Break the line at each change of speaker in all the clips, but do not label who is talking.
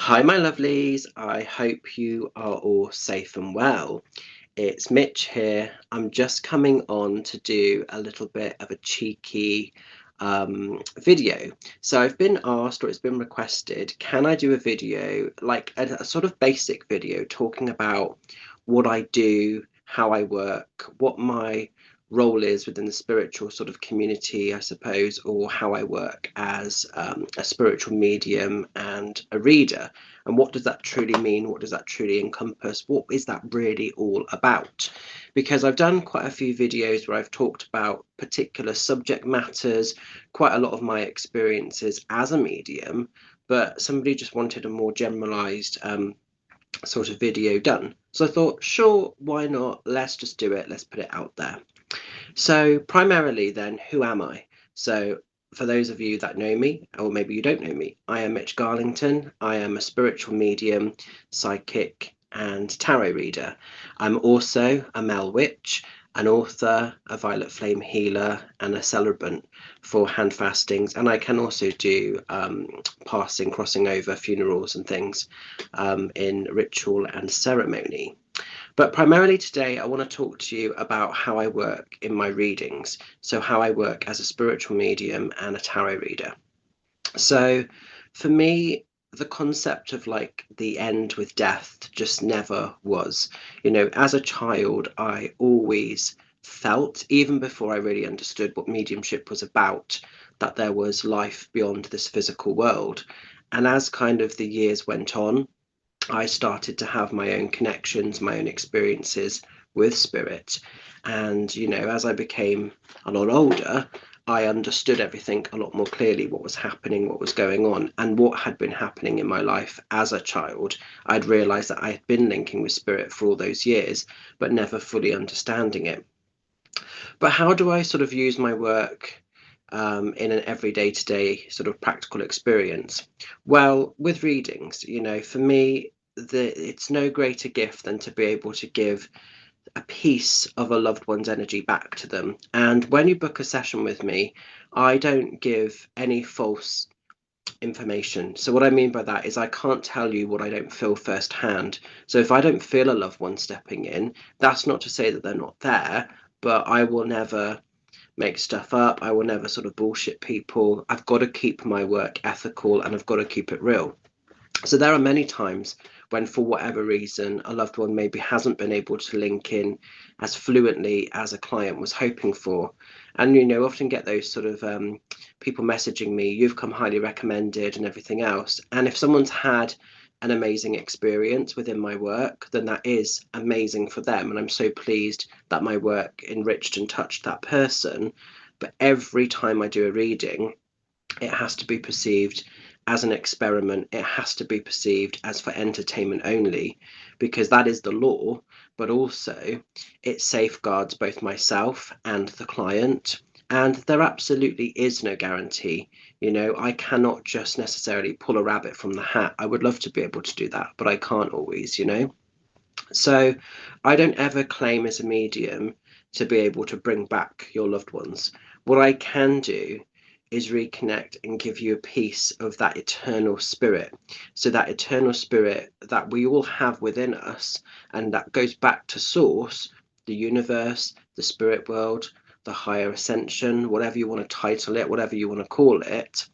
Hi, my lovelies. I hope you are all safe and well. It's Mitch here. I'm just coming on to do a little bit of a cheeky video. So I've been asked, or it's been requested, can I do a video, like a sort of basic video, talking about what I do, how I work, what my role is within the spiritual sort of community, I suppose, or how I work as a spiritual medium and a reader. And what does that truly mean? What does that truly encompass? What is that really all about? Because I've done quite a few videos where I've talked about particular subject matters, quite a lot of my experiences as a medium, but somebody just wanted a more generalized sort of video done. So I thought, sure, why not? Let's just do it. Let's put it out there. So, primarily, then, who am I? So, for those of you that know me, or maybe you don't know me, I am Mitch Garlington. I am a spiritual medium, psychic, and tarot reader. I'm also a Mel Witch, an author, a violet flame healer, and a celebrant for hand fastings. And I can also do passing, crossing over funerals and things in ritual and ceremony. But primarily today, I want to talk to you about how I work in my readings. So, how I work as a spiritual medium and a tarot reader. So, for me, the concept of like the end with death just never was. As a child, I always felt, even before I really understood what mediumship was about, that there was life beyond this physical world. And as kind of the years went on, I started to have my own connections, my own experiences with spirit. And, as I became a lot older, I understood everything a lot more clearly, what was happening, what was going on, and what had been happening in my life as a child. I'd realized that I had been linking with spirit for all those years, but never fully understanding it. But how do I sort of use my work in an everyday to day sort of practical experience? Well, with readings, for me, it's no greater gift than to be able to give a piece of a loved one's energy back to them. And when you book a session with me, I don't give any false information. So what I mean by that is I can't tell you what I don't feel firsthand. So if I don't feel a loved one stepping in, that's not to say that they're not there, but I will never make stuff up. I will never sort of bullshit people. I've got to keep my work ethical and I've got to keep it real. So there are many times when, for whatever reason, a loved one maybe hasn't been able to link in as fluently as a client was hoping for. And, often get those sort of people messaging me, you've come highly recommended and everything else. And if someone's had an amazing experience within my work, then that is amazing for them. And I'm so pleased that my work enriched and touched that person. But every time I do a reading, it has to be perceived as an experiment. It has to be perceived as for entertainment only, because that is the law, but also it safeguards both myself and the client. And there absolutely is no guarantee. I cannot just necessarily pull a rabbit from the hat. I would love to be able to do that, but I can't always. So I don't ever claim as a medium to be able to bring back your loved ones. What I can do is reconnect and give you a piece of that eternal spirit. So that eternal spirit that we all have within us, and that goes back to source, the universe, the spirit world, the higher ascension, whatever you want to title it, whatever you want to call it.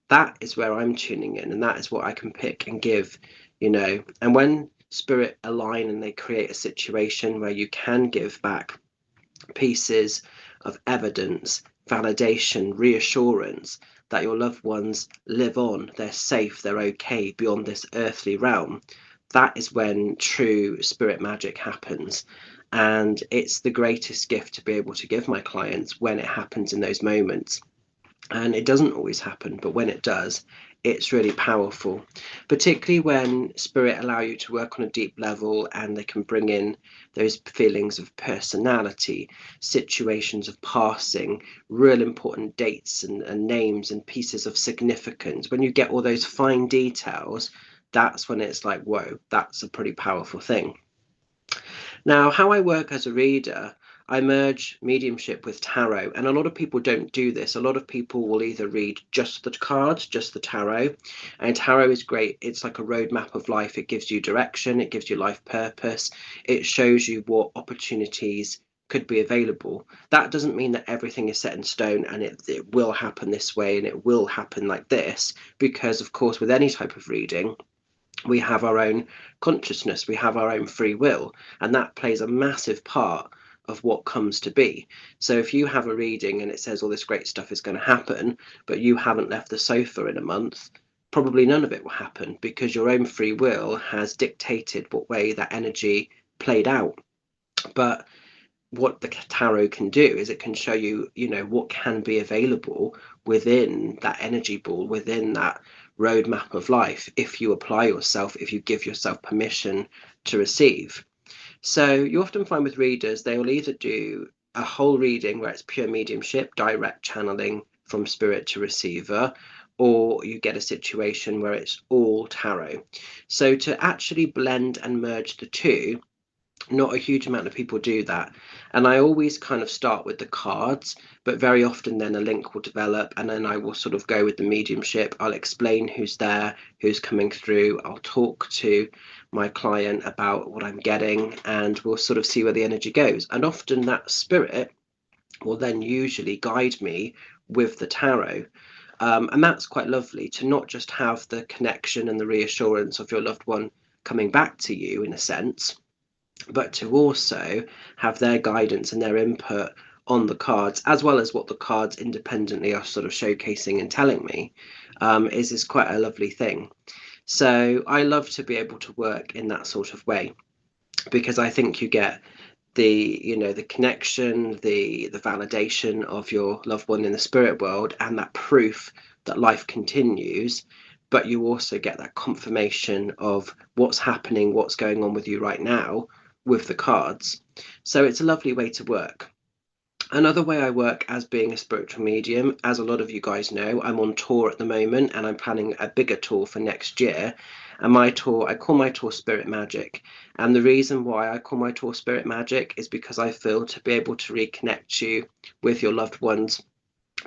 That is where I'm tuning in, and that is what I can pick and give. And when spirit align and they create a situation where you can give back pieces of evidence, validation, reassurance that your loved ones live on, they're safe, they're okay beyond this earthly realm, that is when true spirit magic happens. And it's the greatest gift to be able to give my clients when it happens in those moments. And it doesn't always happen, but when it does, it's really powerful, particularly when spirit allow you to work on a deep level and they can bring in those feelings of personality, situations of passing, real important dates and names and pieces of significance. When you get all those fine details, that's when it's like, whoa, that's a pretty powerful thing. Now, how I work as a reader, I merge mediumship with tarot, and a lot of people don't do this. A lot of people will either read just the cards, just the tarot, and tarot is great. It's like a roadmap of life. It gives you direction, it gives you life purpose, it shows you what opportunities could be available. That doesn't mean that everything is set in stone and it will happen this way and it will happen like this, because of course with any type of reading we have our own consciousness, we have our own free will, and that plays a massive part of what comes to be. So if you have a reading and it says all this great stuff is going to happen, but you haven't left the sofa in a month, probably none of it will happen, because your own free will has dictated what way that energy played out. But what the tarot can do is it can show you, what can be available within that energy ball, within that roadmap of life, if you apply yourself, if you give yourself permission to receive. So you often find with readers, they will either do a whole reading where it's pure mediumship, direct channeling from spirit to receiver, or you get a situation where it's all tarot. So to actually blend and merge the two, not a huge amount of people do that. And I always kind of start with the cards, but very often then a link will develop, and then I will sort of go with the mediumship. I'll explain who's there, who's coming through. I'll talk to my client about what I'm getting, and we'll sort of see where the energy goes. And often that spirit will then usually guide me with the tarot. And that's quite lovely, to not just have the connection and the reassurance of your loved one coming back to you in a sense, but to also have their guidance and their input on the cards, as well as what the cards independently are sort of showcasing and telling me, is quite a lovely thing. So I love to be able to work in that sort of way, because I think you get the connection, the validation of your loved one in the spirit world, and that proof that life continues, but you also get that confirmation of what's happening, what's going on with you right now with the cards. So it's a lovely way to work. Another way I work as being a spiritual medium, as a lot of you guys know, I'm on tour at the moment and I'm planning a bigger tour for next year. And my tour, I call my tour Spirit Magic. And the reason why I call my tour Spirit Magic is because I feel to be able to reconnect you with your loved ones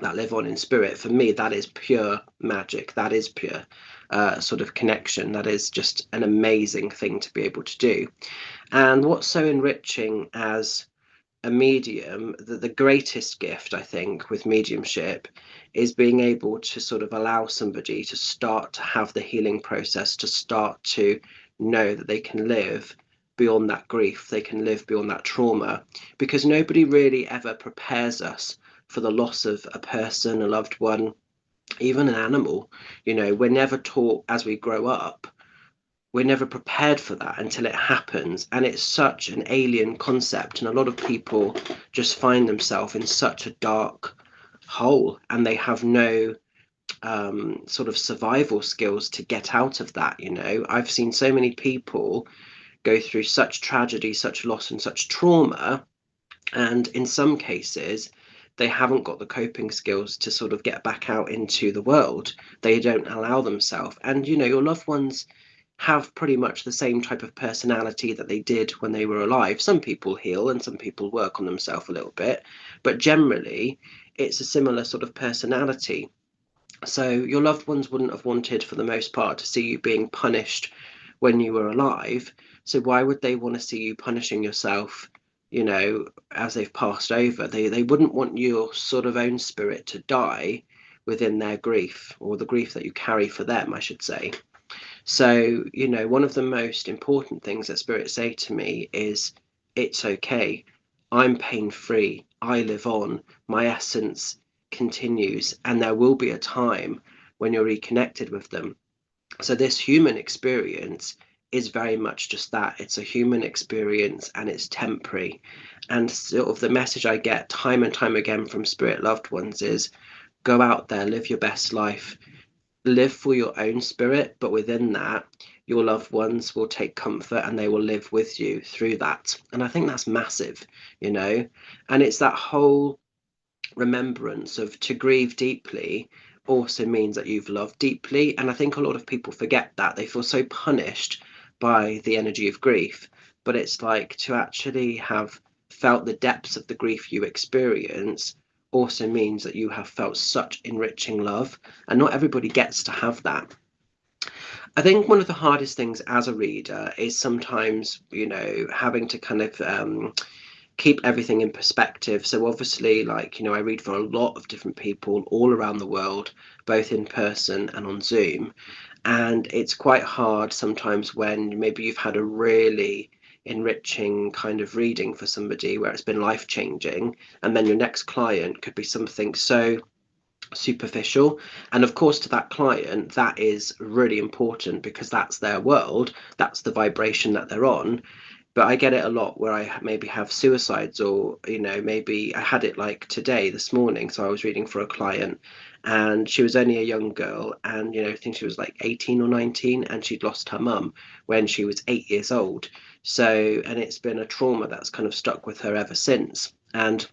that live on in spirit, for me, that is pure magic. That is pure sort of connection. That is just an amazing thing to be able to do. And what's so enriching as a medium, the greatest gift I think with mediumship is being able to sort of allow somebody to start to have the healing process, to start to know that they can live beyond that grief, they can live beyond that trauma, because nobody really ever prepares us for the loss of a person, a loved one, even an animal. We're never taught as we grow up, we're never prepared for that until it happens, and it's such an alien concept, and a lot of people just find themselves in such a dark hole, and they have no sort of survival skills to get out of that. I've seen so many people go through such tragedy, such loss, and such trauma, and in some cases they haven't got the coping skills to sort of get back out into the world. They don't allow themselves, and your loved ones have pretty much the same type of personality that they did when they were alive. Some people heal and some people work on themselves a little bit, but generally it's a similar sort of personality. So your loved ones wouldn't have wanted, for the most part, to see you being punished when you were alive. So why would they want to see you punishing yourself, as they've passed over? They wouldn't want your sort of own spirit to die within their grief, or the grief that you carry for them, I should say. So, one of the most important things that spirits say to me is, it's okay. I'm pain free. I live on. My essence continues. And there will be a time when you're reconnected with them. So, this human experience is very much just that. It's a human experience and it's temporary. And sort of the message I get time and time again from spirit loved ones is, go out there, live your best life, live for your own spirit, but within that, your loved ones will take comfort and they will live with you through that. And I think that's massive, and it's that whole remembrance of, to grieve deeply also means that you've loved deeply. And I think a lot of people forget that. They feel so punished by the energy of grief, but it's like to actually have felt the depths of the grief you experience also means that you have felt such enriching love, and not everybody gets to have that. I think one of the hardest things as a reader is sometimes, having to kind of keep everything in perspective. So obviously, like, I read for a lot of different people all around the world, both in person and on Zoom. And it's quite hard sometimes when maybe you've had a really enriching kind of reading for somebody where it's been life changing, and then your next client could be something so superficial. And of course, to that client, that is really important because that's their world, that's the vibration that they're on. But I get it a lot where I maybe have suicides, or maybe I had it like today, this morning. So I was reading for a client, and she was only a young girl, and I think she was like 18 or 19, and she'd lost her mum when she was 8 years old. So, and it's been a trauma that's kind of stuck with her ever since. And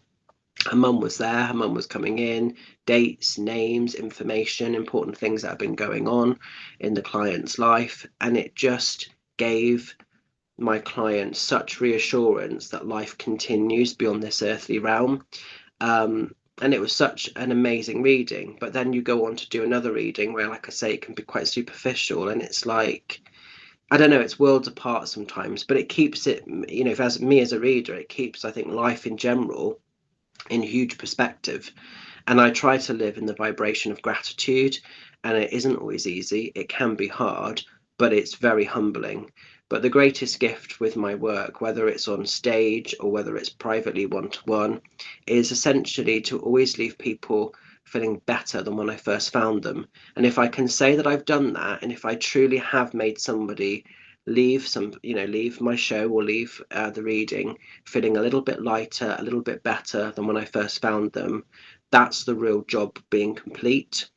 her mum was there, her mum was coming in, dates, names, information, important things that have been going on in the client's life. And it just gave my client such reassurance that life continues beyond this earthly realm. And it was such an amazing reading. But then you go on to do another reading where, like I say, it can be quite superficial, and it's like, I don't know, it's worlds apart sometimes, but it keeps it, as me as a reader, it keeps, I think, life in general in huge perspective. And I try to live in the vibration of gratitude, and it isn't always easy. It can be hard, but it's very humbling. But the greatest gift with my work, whether it's on stage or whether it's privately one to one, is essentially to always leave people feeling better than when I first found them. And if I can say that I've done that, and if I truly have made somebody leave my show or leave the reading feeling a little bit lighter, a little bit better than when I first found them, that's the real job being complete.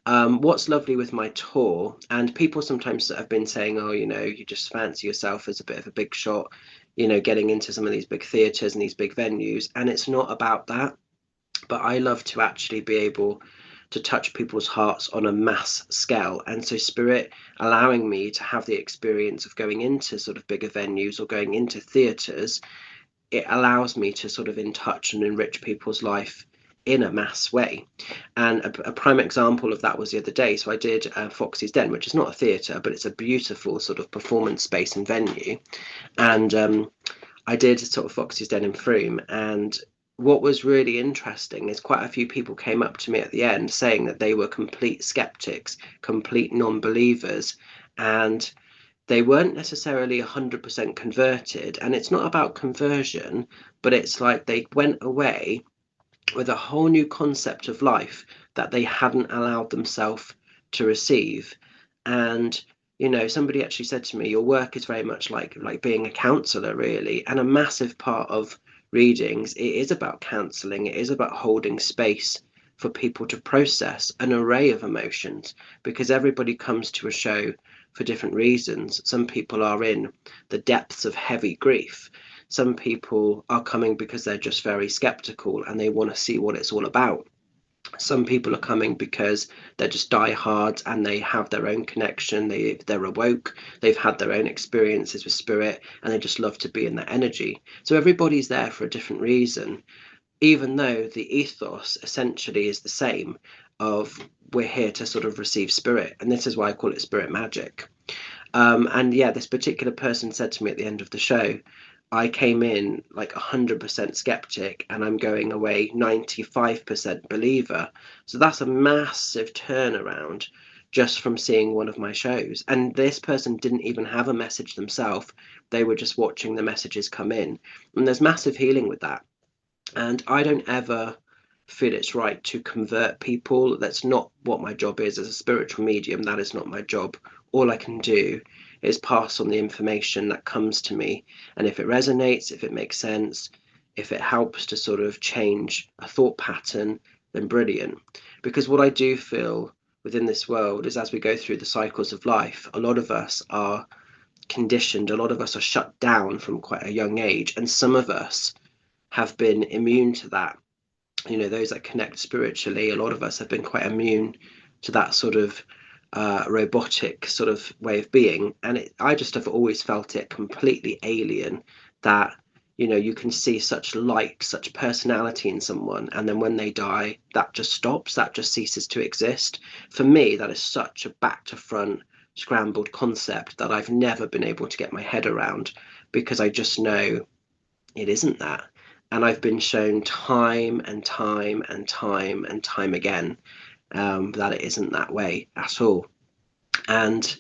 What's lovely with my tour, and people sometimes have been saying, oh, you just fancy yourself as a bit of a big shot, getting into some of these big theatres and these big venues. And it's not about that. But I love to actually be able to touch people's hearts on a mass scale. And so, Spirit allowing me to have the experience of going into sort of bigger venues or going into theatres, it allows me to sort of in touch and enrich people's life in a mass way. And a prime example of that was the other day. So I did Foxy's Den, which is not a theatre, but it's a beautiful sort of performance space and venue. And I did sort of Foxy's Den in Frome. And what was really interesting is quite a few people came up to me at the end saying that they were complete skeptics, complete non-believers, and they weren't necessarily 100% converted. And it's not about conversion, but it's like they went away with a whole new concept of life that they hadn't allowed themselves to receive. And somebody actually said to me, your work is very much like being a counselor, really. And a massive part of readings, it is about counseling, it is about holding space for people to process an array of emotions, because everybody comes to a show for different reasons. Some people are in the depths of heavy grief. Some people are coming because they're just very skeptical and they want to see what it's all about. Some people are coming because they're just diehards and they have their own connection. They're awoke. They've had their own experiences with spirit, and they just love to be in that energy. So everybody's there for a different reason, even though the ethos essentially is the same. Of we're here to sort of receive spirit, and this is why I call it spirit magic. And yeah, this particular person said to me at the end of the show, I came in like 100% skeptic and I'm going away 95% believer. So that's a massive turnaround just from seeing one of my shows. And this person didn't even have a message themselves, they were just watching the messages come in. And there's massive healing with that. And I don't ever feel it's right to convert people. That's not what my job is as a spiritual medium. That is not my job. All I can do is pass on the information that comes to me. And if it resonates, if it makes sense, if it helps to sort of change a thought pattern, then brilliant. Because what I do feel within this world is as we go through the cycles of life, a lot of us are conditioned, a lot of us are shut down from quite a young age, and some of us have been immune to that. Those that connect spiritually, a lot of us have been quite immune to that sort of robotic sort of way of being. And I just have always felt it completely alien that, you know, you can see such light, such personality in someone, and then when they die, that just stops, that just ceases to exist. For me, that is such a back to front scrambled concept that I've never been able to get my head around, because I just know it isn't that. And I've been shown time and time and time and time again, that it isn't that way at all. And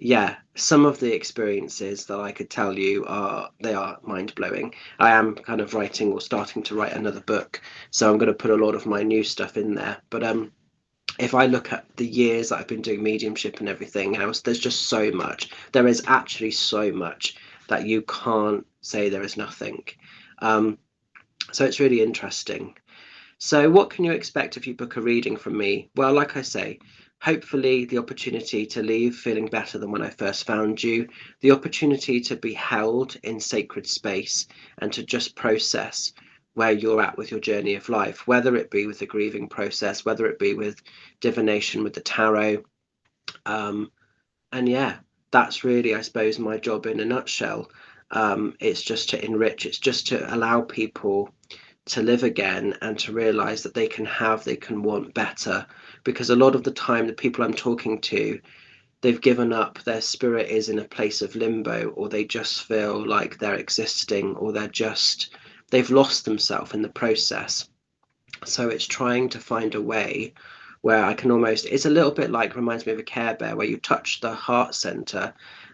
yeah, some of the experiences that I could tell you are mind blowing. I am kind of writing or starting to write another book, so I'm going to put a lot of my new stuff in there. But if I look at the years that I've been doing mediumship and everything else, there's just so much. There is actually so much that you can't say there is nothing. Um, so it's really interesting. So, what can you expect if you book a reading from me? Well, like I say, hopefully the opportunity to leave feeling better than when I first found you, the opportunity to be held in sacred space and to just process where you're at with your journey of life, whether it be with the grieving process, whether it be with divination, with the tarot. Um, and yeah, that's really, I suppose, my job in a nutshell. It's just to enrich, it's just to allow people to live again and to realize that they can want better. Because a lot of the time, the people I'm talking to, they've given up, their spirit is in a place of limbo, or they just feel like they're existing, or they've lost themselves in the process. So it's trying to find a way where I can almost, it's a little bit like, reminds me of a Care Bear, where you touch the heart center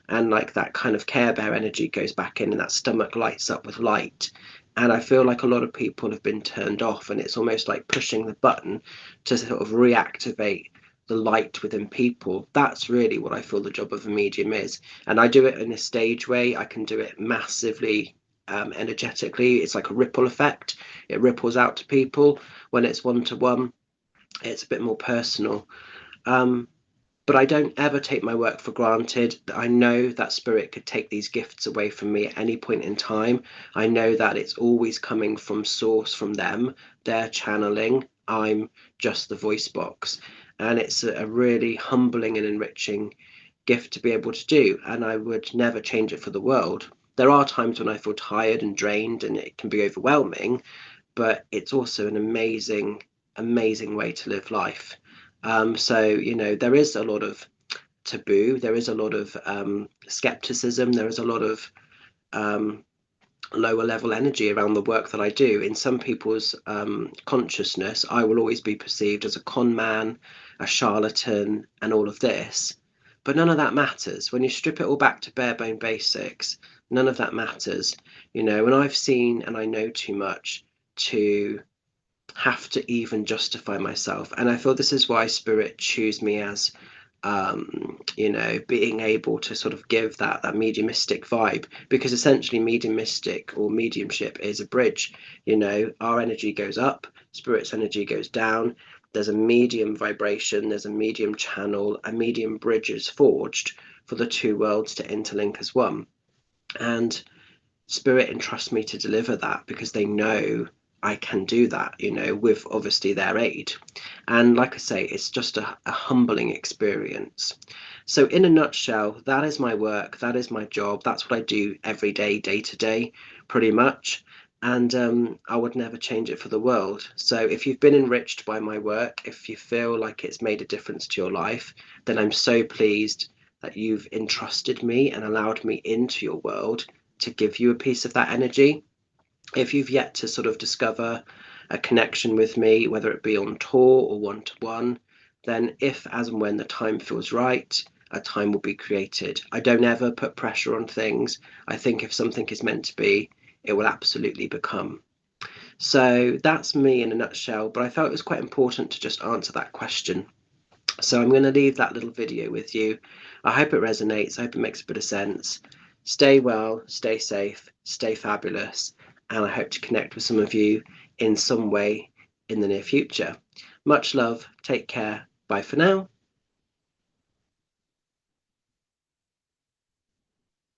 and like that kind of Care Bear energy goes back in and that stomach lights up with light. And I feel like a lot of people have been turned off, and it's almost like pushing the button to sort of reactivate the light within people. That's really what I feel the job of a medium is. And I do it in a stage way. I can do it massively energetically. It's like a ripple effect. It ripples out to people. When it's one to one, it's a bit more personal. Um, but I don't ever take my work for granted. I know that spirit could take these gifts away from me at any point in time. I know that it's always coming from source, from them. They're channeling. I'm just the voice box. And it's a really humbling and enriching gift to be able to do. And I would never change it for the world. There are times when I feel tired and drained and it can be overwhelming, but it's also an amazing, amazing way to live life. So, you know, there is a lot of taboo, there is a lot of skepticism, there is a lot of um, lower level energy around the work that I do. In some people's consciousness, I will always be perceived as a con man, a charlatan, and all of this. But none of that matters. When you strip it all back to bare bone basics, none of that matters. You know, and I've seen and I know too much to have to even justify myself. And I feel this is why spirit choose me as you know, being able to sort of give that mediumistic vibe, because essentially mediumistic or mediumship is a bridge. You know, our energy goes up, spirit's energy goes down. There's a medium vibration, there's a medium channel, a medium bridge is forged for the two worlds to interlink as one. And spirit entrusts me to deliver that because they know I can do that, you know, with obviously their aid. And like I say, it's just a humbling experience. So, in a nutshell, that is my work, that is my job, that's what I do every day, day to day, pretty much. And I would never change it for the world. So, if you've been enriched by my work, if you feel like it's made a difference to your life, then I'm so pleased that you've entrusted me and allowed me into your world to give you a piece of that energy. If you've yet to sort of discover a connection with me, whether it be on tour or one to one, then if, as and when the time feels right, a time will be created. I don't ever put pressure on things. I think if something is meant to be, it will absolutely become. So that's me in a nutshell, but I felt it was quite important to just answer that question. So I'm going to leave that little video with you. I hope it resonates. I hope it makes a bit of sense. Stay well, stay safe, stay fabulous, and I hope to connect with some of you in some way in the near future. Much love. Take care. Bye for now.